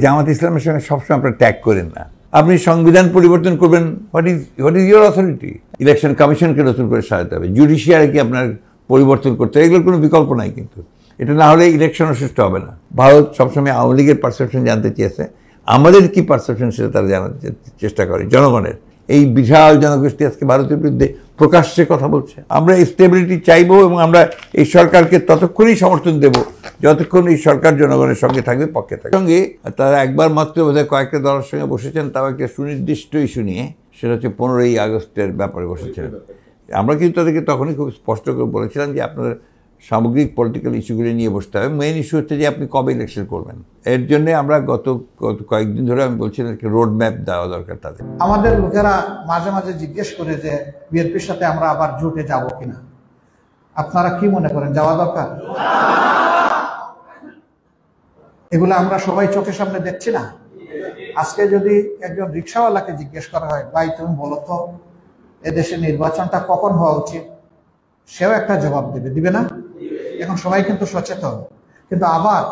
জামাত ইসলামের সঙ্গে সবসময় আপনারা ট্যাগ করেন না। আপনি সংবিধান পরিবর্তন করবেন, what is your authority? Election কমিশনকে নতুন করে সাজাতে হবে, জুডিশিয়ারিকে আপনার পরিবর্তন করতে হবে, এগুলোর কোনো বিকল্প নাই। কিন্তু এটা না হলে ইলেকশনও সুষ্ঠু হবে না। ভারত সবসময় আওয়ামী লীগের পারসেপশন জানতে চেয়েছে, আমাদের কি পারসেপশন সেটা তারা জানার চেষ্টা করে। জনগণের এই বিশাল জনগোষ্ঠী আজকে ভারতের বিরুদ্ধে প্রকাশ্যে কথা বলছে। আমরা স্টেবিলিটি চাইবো এবং আমরা এই সরকারকে ততক্ষণই সমর্থন দেব যতক্ষণ এই সরকার জনগণের সঙ্গে থাকবে, পক্ষে থাকবে। সঙ্গে তারা একবার মাত্র বোধহয় কয়েকটা দলের সঙ্গে বসেছেন, তাও একটা সুনির্দিষ্ট ইস্যু নিয়ে, সেটা হচ্ছে 15ই আগস্টের ব্যাপারে বসেছিলেন। আমরা কিন্তু তাদেরকে তখনই খুব স্পষ্ট করে বলেছিলাম যে আপনাদের সামগ্রিক পলিটিক্যাল ইস্যুগুলি নিয়ে বসতে হবে। মেইন ইস্যু হচ্ছে যে আপনি কবে ইলেকশন করবেন। এর জন্য আমরা গত কয়েকদিন ধরে আমি বলছিলাম একটা রোড ম্যাপ দেওয়া দরকার তাদের। আমাদের লোকেরা মাঝে মাঝে জিজ্ঞেস করে যে বিএনপির সাথে আমরা আবার জোটে যাব কিনা। আপনারা কি মনে করেন, যাওয়া দরকার? এগুলো আমরা সবাই চোখের সামনে দেখছি না। আজকে যদি একজন রিক্সাওয়ালাকে জিজ্ঞেস করা হয়, ভাই তুমি বলো তো এদেশে নির্বাচনটা কখন হওয়া উচিত, সেও একটা জবাব দিবে না? এখন সবাই কিন্তু সচেতন, কিন্তু আবার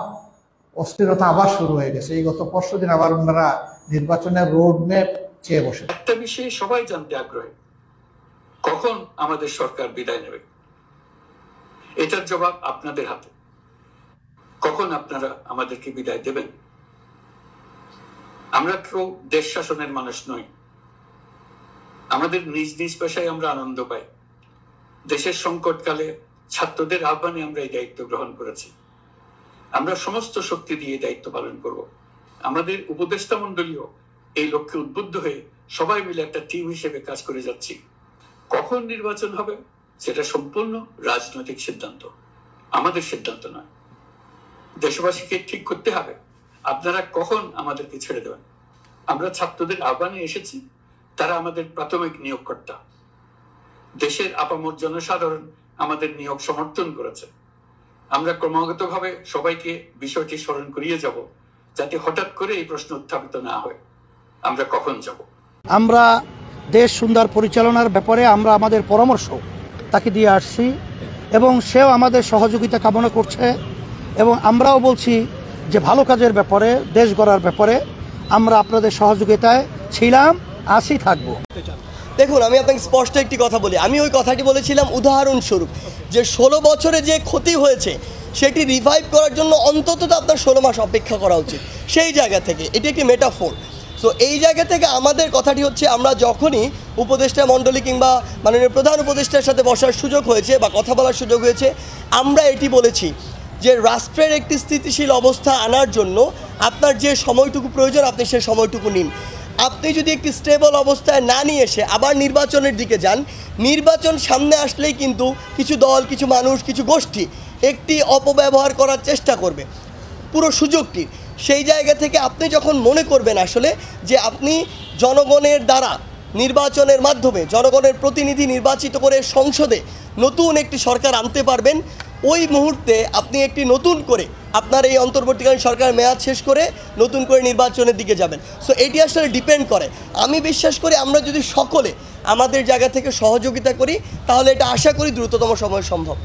অস্থিরতা আবার শুরু হয়ে গেছে। এই গত পরশুদিন আবার ওনারা নির্বাচনের রোড ম্যাপ চেয়ে বসে। একটা বিষয়ে সবাই জানতে আগ্রহী, কখন আমাদের সরকার বিদায় নেবে। এটার জবাব আপনাদের হাতে। কখন আপনারা আমাদেরকে বিদায় দেবেন? আমরা কেউ দেশ শাসনের মানুষ নই। আমাদের নিজ নিজ পেশায় আমরা আনন্দ পাই। দেশের সংকটকালে ছাত্রদের আহ্বানে আমরা এই দায়িত্ব গ্রহণ করেছি। আমরা সমস্ত শক্তি দিয়ে দায়িত্ব পালন করব। আমাদের উপদেষ্টা মন্ডলীও এই লক্ষ্যে উদ্বুদ্ধ হয়ে সবাই মিলে একটা টিম হিসেবে কাজ করে যাচ্ছি। কখন নির্বাচন হবে সেটা সম্পূর্ণ রাজনৈতিক সিদ্ধান্ত, আমাদের সিদ্ধান্ত নয়। দেশবাসীকে ঠিক করতে হবে আপনারা কখন আমাদেরকে ছেড়ে দেবেন। আমরা ছাত্রদের আহ্বানে এসেছি, তারা আমাদের প্রাথমিক নিয়োগকর্তা। দেশের আপামর জনসাধারণ আমাদের নিয়োগ সমর্থন করেছে। আমরা ক্রমাগতভাবে সবাইকে বিষয়টি স্মরণ করিয়ে যাব, যাতে হঠাৎ করে এই প্রশ্ন উত্থাপিত না হয়, আমরা কখন যাব। আমরা দেশ সুন্দর পরিচালনার ব্যাপারে আমরা আমাদের পরামর্শ তাকে দিয়ে আসছি এবং সেও আমাদের সহযোগিতা কামনা করছে। এবং আমরাও বলছি যে ভালো কাজের ব্যাপারে, দেশ গড়ার ব্যাপারে আমরা আপনাদের সহযোগিতায় ছিলাম, আছি, থাকবো। দেখুন, আমি আপনাকে স্পষ্ট একটি কথা বলি। আমি ওই কথাটি বলেছিলাম উদাহরণস্বরূপ, যে 16 বছরে যে ক্ষতি হয়েছে সেটি রিভাইভ করার জন্য অন্তত আপনার 16 মাস অপেক্ষা করা উচিত। সেই জায়গা থেকে এটি একটি মেটাফোর। সো এই জায়গা থেকে আমাদের কথাটি হচ্ছে, আমরা যখনই উপদেষ্টা মণ্ডলী কিংবা মাননীয় প্রধান উপদেষ্টার সাথে বসার সুযোগ হয়েছে বা কথা বলার সুযোগ হয়েছে, আমরা এটি বলেছি যে রাষ্ট্রের একটি স্থিতিশীল অবস্থা আনার জন্য আপনার যে সময়টুকু প্রয়োজন আপনি সেই সময়টুকু নিন। আপনি যদি একটি স্টেবল অবস্থায় না নিয়ে এসে আবার নির্বাচনের দিকে যান, নির্বাচন সামনে আসলেই কিন্তু কিছু দল, কিছু মানুষ, কিছু গোষ্ঠী একটি অপব্যবহার করার চেষ্টা করবে পুরো সুযোগটি। সেই জায়গা থেকে আপনি যখন মনে করবেন আসলে যে আপনি জনগণের দ্বারা নির্বাচনের মাধ্যমে জনগণের প্রতিনিধি নির্বাচিত করে সংসদে নতুন একটি সরকার আনতে পারবেন, ওই মুহূর্তে আপনি একটি নতুন করে আপনার এই অন্তর্বর্তীকালীন সরকার মেয়াদ শেষ করে নতুন করে নির্বাচনের দিকে যাবেন। সো এটি আসলে ডিপেন্ড করে। আমি বিশ্বাস করি আমরা যদি সকলে আমাদের জায়গা থেকে সহযোগিতা করি, তাহলে এটা আশা করি দ্রুততম সময়ে সম্ভব।